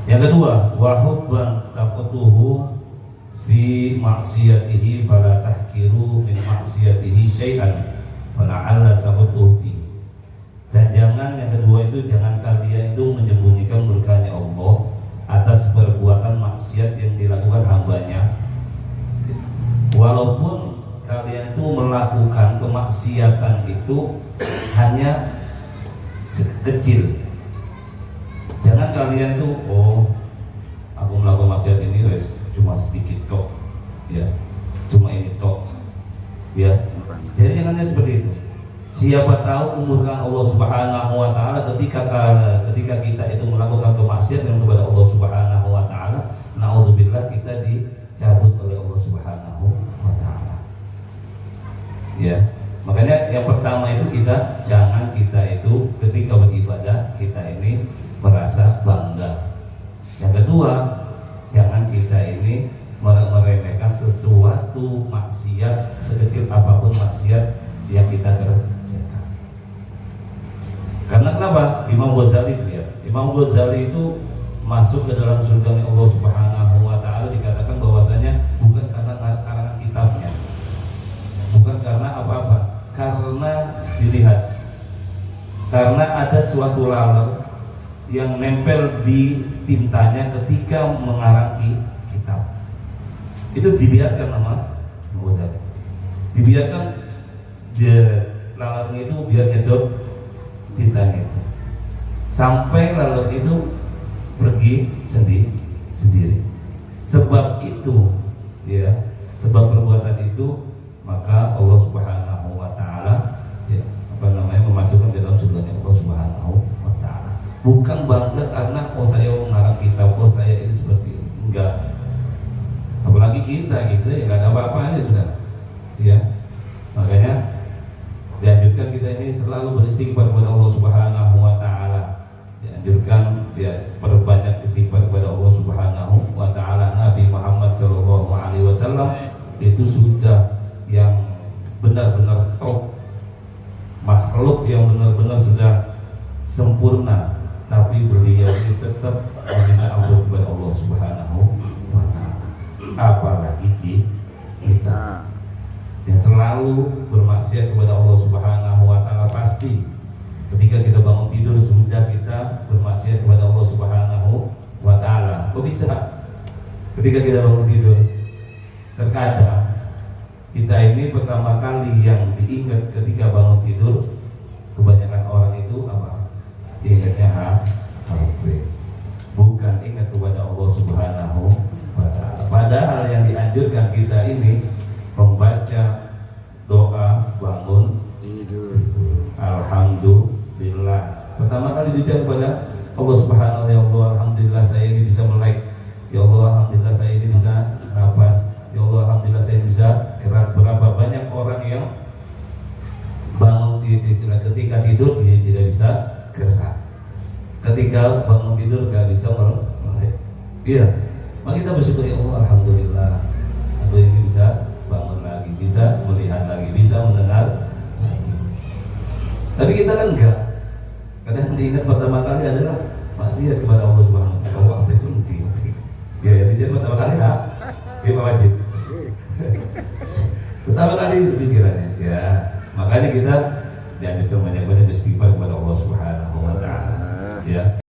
Yang kedua, wa hubban saqatuhu fi maksiyatihi fala tahkiru min maksiyatihi syai'an fala'alla saqatuhu fi. Dan jangan, yang kedua itu, jangan kalian itu menyembunyikan murkanya Allah atas perbuatan maksiat yang dilakukan hambanya, walaupun kalian itu melakukan kemaksiatan itu hanya kecil. Jangan kalian itu, oh aku melakukan maksiat ini guys cuma sedikit tok, ya cuma ini tok, ya. Jadi jangan seperti itu. Siapa tahu kemurkaan Allah Subhanahu wa taala ketika kita itu melakukan kemaksiatan kepada Allah Subhanahu wa taala, naudzubillah, kita dicabut oleh Allah Subhanahu wa taala. Ya. Makanya yang pertama itu jangan kita itu ketika beribadah kita ini merasa bangga. Yang kedua, jangan kita ini meremehkan sesuatu maksiat sekecil apapun maksiat yang kita kerjakan. Karena kenapa? Imam Ghazali lihat, Imam Ghazali itu masuk ke dalam surga Allah Subhanahu wa taala dikatakan bahwasanya bukan karena karangan kitabnya, bukan karena apa-apa, karena dilihat, karena ada suatu laler yang nempel di tintanya ketika mengarang kitab. Itu dibiarkan nama Ghazali, dibiarkan lalernya itu biar nyedot tintanya itu sampai laler itu pergi sendiri. Sebab itu, ya, sebab perbuatan itu, maka Allah Subhanahu wa taala, ya, memasukkan dalam surganya Allah Subhanahu wa taala. Bukan bangga karena oh saya mengarang kitab, oh saya ini seperti ini. Enggak. Apalagi kita gitu ya, enggak ada apa-apanya sudah. Ya. Makanya dianjurkan kita ini selalu beristighfar kepada Allah Subhanahu wa taala. Dianjurkan ya perbanyak istighfar kepada Allah Subhanahu wa taala. Nabi Muhammad sallallahu alaihi wasallam itu sudah yang benar-benar top, makhluk yang benar-benar sudah sempurna, tapi beliau ini tetap meminta ampun kepada Allah Subhanahu wa taala. Apalagi kita yang selalu bermaksiat kepada Allah Subhanahu wa taala, pasti ketika kita bangun tidur sudah kita bermaksiat kepada Allah Subhanahu wa taala. Kok bisa? Ketika kita bangun tidur, terkadang kita ini pertama kali yang diingat ketika bangun tidur, kebanyakan orang itu apa? Ingatnya HP, bukan ingat kepada Allah Subhanahu wa taala. Padahal yang dianjurkan kita ini membaca doa bangun tidur. Alhamdulillah. Pertama kali bicara kepada Allah Subhanahu wa taala, ya Allah, alhamdulillah saya ini bisa melek. Ya Allah, alhamdulillah saya ini bisa nafas. Ya Allah, alhamdulillah saya bisa gerak. Berapa banyak orang yang bangun ketika tidur dia tidak bisa gerak. Ketika bangun tidur gak bisa melek. Iya. Maka kita bersyukur, ya Allah, alhamdulillah aku ini bisa bangun lagi, bisa melihat lagi, bisa mendengar lagi. Tapi kita kan enggak. Kadang diingat pertama kali adalah maksiat kepada Allah Subhanahu wa taala. Apa itu mungkin? Ya, jadi pertama kali dia Pak Wajib. Pertama kali pikirannya.